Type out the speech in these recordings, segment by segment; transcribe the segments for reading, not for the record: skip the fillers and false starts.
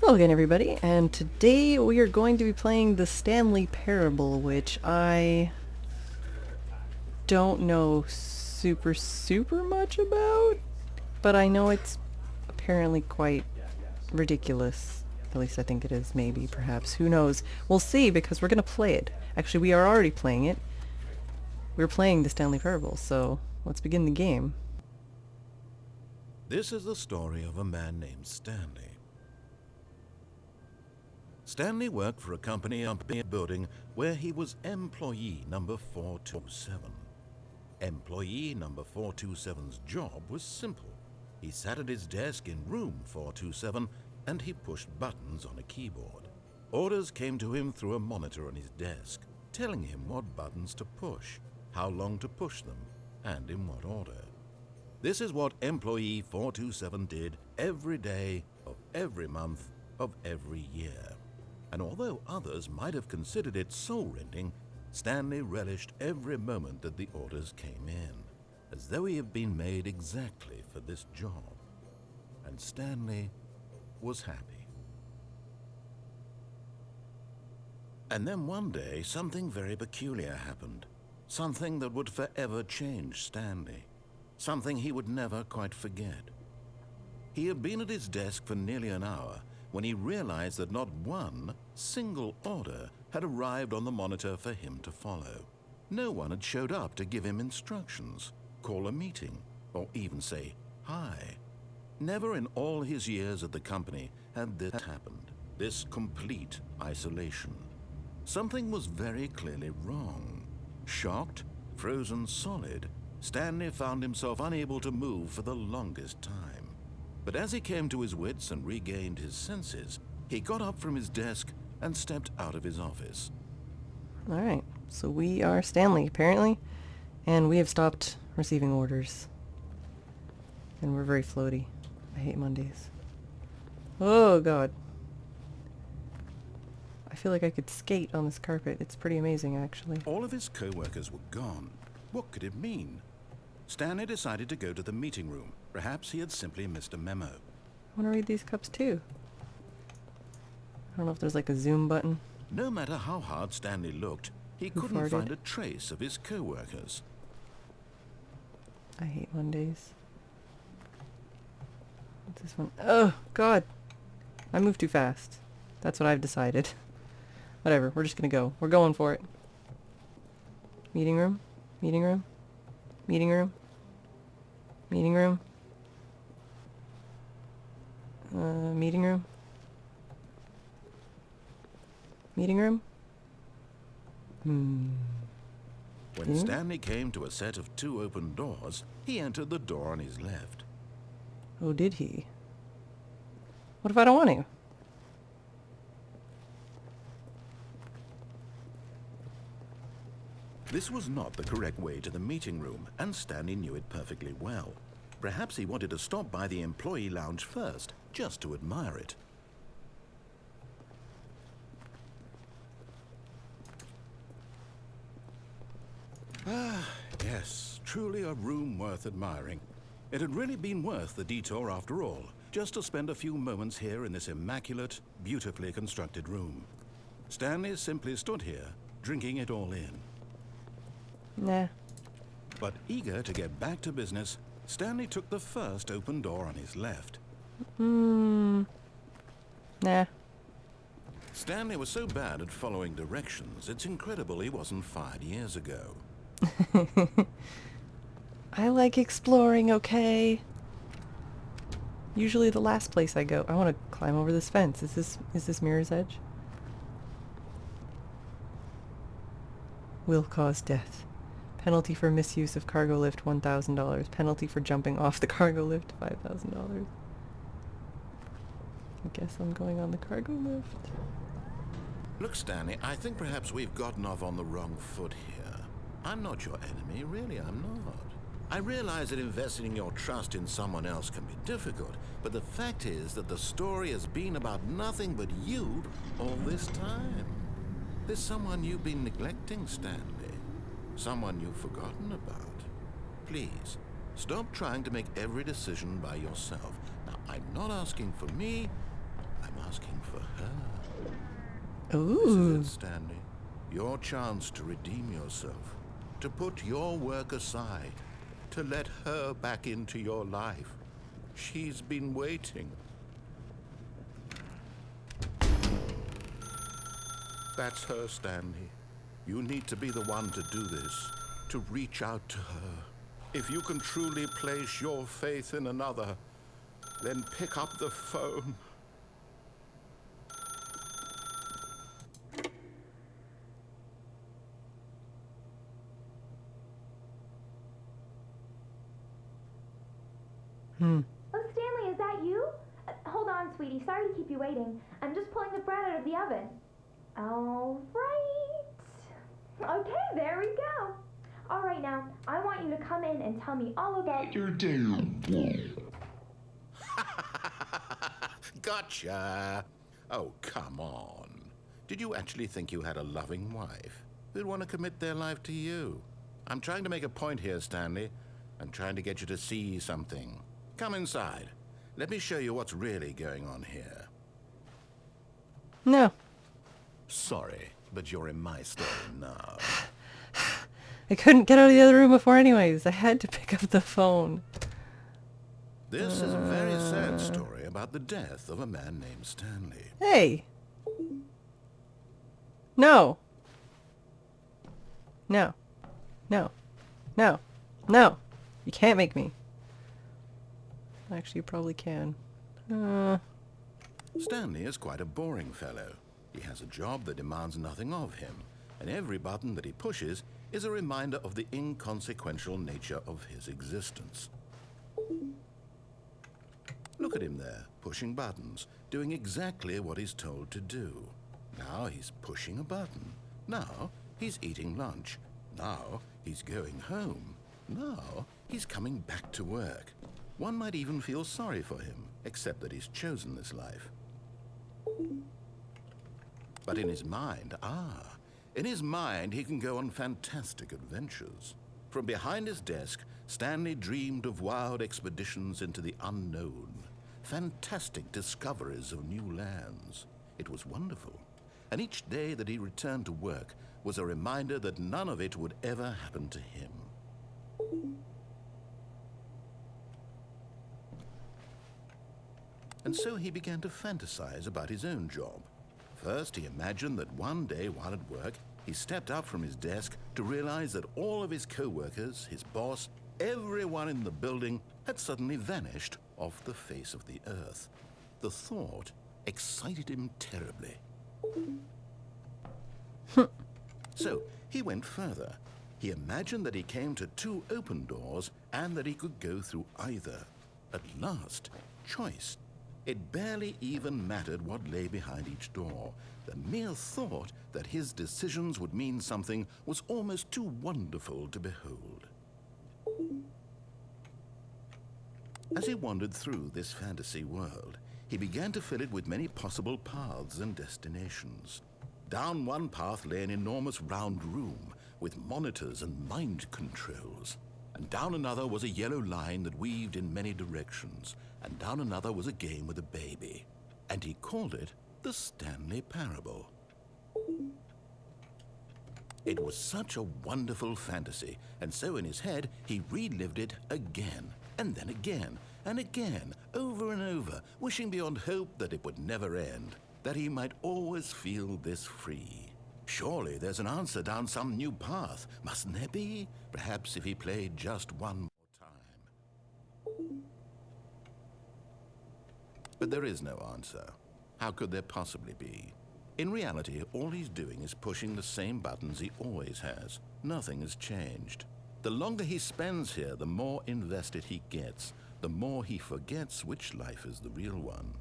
Hello again, everybody, and today we are going to be playing the Stanley Parable, which I don't know super much about, but I know it's apparently quite ridiculous. At least I think it is, maybe, perhaps. Who knows? We'll see, because we're going to play it. Actually, we are already playing it. We're playing the Stanley Parable, so let's begin the game. This is the story of a man named Stanley. Stanley worked for a company up in a building where he was employee number 427. Employee number 427's job was simple. He sat at his desk in room 427 and he pushed buttons on a keyboard. Orders came to him through a monitor on his desk, telling him what buttons to push, how long to push them, and in what order. This is what employee 427 did every day of every month of every year. And although others might have considered it soul-rending, Stanley relished every moment that the orders came in, as though he had been made exactly for this job. And Stanley was happy. And then one day, something very peculiar happened. Something that would forever change Stanley. Something he would never quite forget. He had been at his desk for nearly an hour when he realized that not one single order had arrived on the monitor for him to follow. No one had showed up to give him instructions, call a meeting, or even say hi. Never in all his years at the company had this happened, this complete isolation. Something was very clearly wrong. Shocked, frozen solid, Stanley found himself unable to move for the longest time. But as he came to his wits and regained his senses, he got up from his desk and stepped out of his office. Alright, so we are Stanley, apparently, and we have stopped receiving orders. And we're very floaty. I hate Mondays. Oh god. I feel like I could skate on this carpet. It's pretty amazing, actually. All of his co-workers were gone. What could it mean? Stanley decided to go to the meeting room. Perhaps he had simply missed a memo. I want to read these cups too. I don't know if there's like a zoom button. No matter how hard Stanley looked, he couldn't find a trace of his co-workers. I hate Mondays. What's this one? Oh, God. I moved too fast. That's what I've decided. Whatever, we're just gonna go. We're going for it. Meeting room? Meeting room? Meeting room? Meeting room? Meeting room? Meeting room? When Stanley came to a set of 2 open doors, he entered the door on his left. Oh, did he? What if I don't want to? This was not the correct way to the meeting room, and Stanley knew it perfectly well. Perhaps he wanted to stop by the employee lounge first, just to admire it. Ah, yes, truly a room worth admiring. It had really been worth the detour after all, just to spend a few moments here in this immaculate, beautifully constructed room. Stanley simply stood here, drinking it all in. Nah. But eager to get back to business, Stanley took the first open door on his left. Nah. Stanley was so bad at following directions, it's incredible he wasn't fired years ago. I like exploring, okay? Usually the last place I go. I want to climb over this fence. Is this Mirror's Edge? Will cause death. Penalty for misuse of cargo lift, $1,000. Penalty for jumping off the cargo lift, $5,000. I guess I'm going on the cargo lift. Look, Stanley, I think perhaps we've gotten off on the wrong foot here. I'm not your enemy, really, I'm not. I realize that investing your trust in someone else can be difficult, but the fact is that the story has been about nothing but you all this time. There's someone you've been neglecting, Stanley. Someone you've forgotten about. Please, stop trying to make every decision by yourself. Now, I'm not asking for me, I'm asking for her. Ooh. This is it, Stanley. Your chance to redeem yourself, to put your work aside, to let her back into your life. She's been waiting. That's her, Stanley. You need to be the one to do this, to reach out to her. If you can truly place your faith in another, then pick up the phone. Oh, Stanley, is that you? Hold on, sweetie. Sorry to keep you waiting. I'm just pulling the bread out of the oven. All right. Okay, there we go. All right, now, I want you to come in and tell me all about your day. Gotcha. Oh, come on. Did you actually think you had a loving wife who'd want to commit their life to you? I'm trying to make a point here, Stanley. I'm trying to get you to see something. Come inside. Let me show you what's really going on here. No. Sorry, but you're in my story now. I couldn't get out of the other room before anyways. I had to pick up the phone. This is a very sad story about the death of a man named Stanley. Hey. No. No. No. No. No. You can't make me. Actually, you probably can. Stanley is quite a boring fellow. He has a job that demands nothing of him, and every button that he pushes is a reminder of the inconsequential nature of his existence. Look at him there, pushing buttons, doing exactly what he's told to do. Now he's pushing a button. Now he's eating lunch. Now he's going home. Now he's coming back to work. One might even feel sorry for him, except that he's chosen this life. But in his mind, in his mind he can go on fantastic adventures. From behind his desk, Stanley dreamed of wild expeditions into the unknown, fantastic discoveries of new lands. It was wonderful, and each day that he returned to work was a reminder that none of it would ever happen to him. And so he began to fantasize about his own job. First, he imagined that one day while at work, he stepped up from his desk to realize that all of his co-workers, his boss, everyone in the building had suddenly vanished off the face of the earth. The thought excited him terribly. So he went further. He imagined that he came to two open doors and that he could go through either. At last, choice. It barely even mattered what lay behind each door. The mere thought that his decisions would mean something was almost too wonderful to behold. As he wandered through this fantasy world, he began to fill it with many possible paths and destinations. Down one path lay an enormous round room with monitors and mind controls. And down another was a yellow line that weaved in many directions. And down another was a game with a baby. And he called it the Stanley Parable. It was such a wonderful fantasy, and so in his head he relived it again, and then again, and again, over and over, wishing beyond hope that it would never end, that he might always feel this free. Surely there's an answer down some new path, mustn't there be? Perhaps if he played just one more time. But there is no answer. How could there possibly be? In reality, all he's doing is pushing the same buttons he always has. Nothing has changed. The longer he spends here, the more invested he gets, the more he forgets which life is the real one.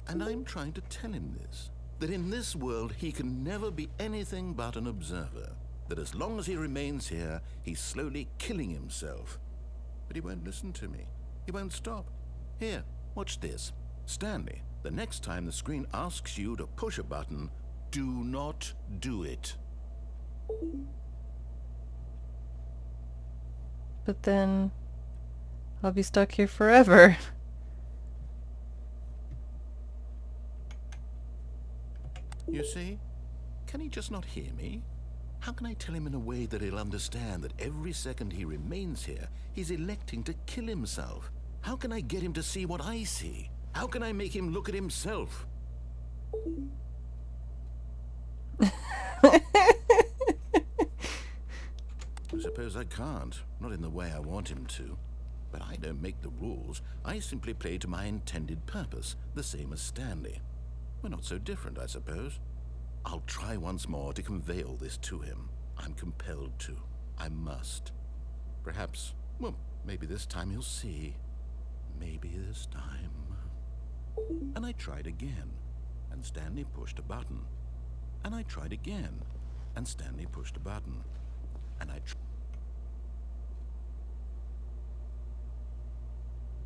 And I'm trying to tell him this, that in this world he can never be anything but an observer, that as long as he remains here, he's slowly killing himself. But he won't listen to me. He won't stop. Here, watch this. Stanley, the next time the screen asks you to push a button, do not do it. But then I'll be stuck here forever. You see? Can he just not hear me? How can I tell him in a way that he'll understand that every second he remains here, he's electing to kill himself? How can I get him to see what I see? How can I make him look at himself? I suppose I can't, not in the way I want him to. But I don't make the rules. I simply play to my intended purpose, the same as Stanley. We're not so different, I suppose. I'll try once more to convey all this to him. I'm compelled to. I must. Perhaps, well, maybe this time he'll see. Maybe this time. And I tried again, and Stanley pushed a button. And I tried again, and Stanley pushed a button. And I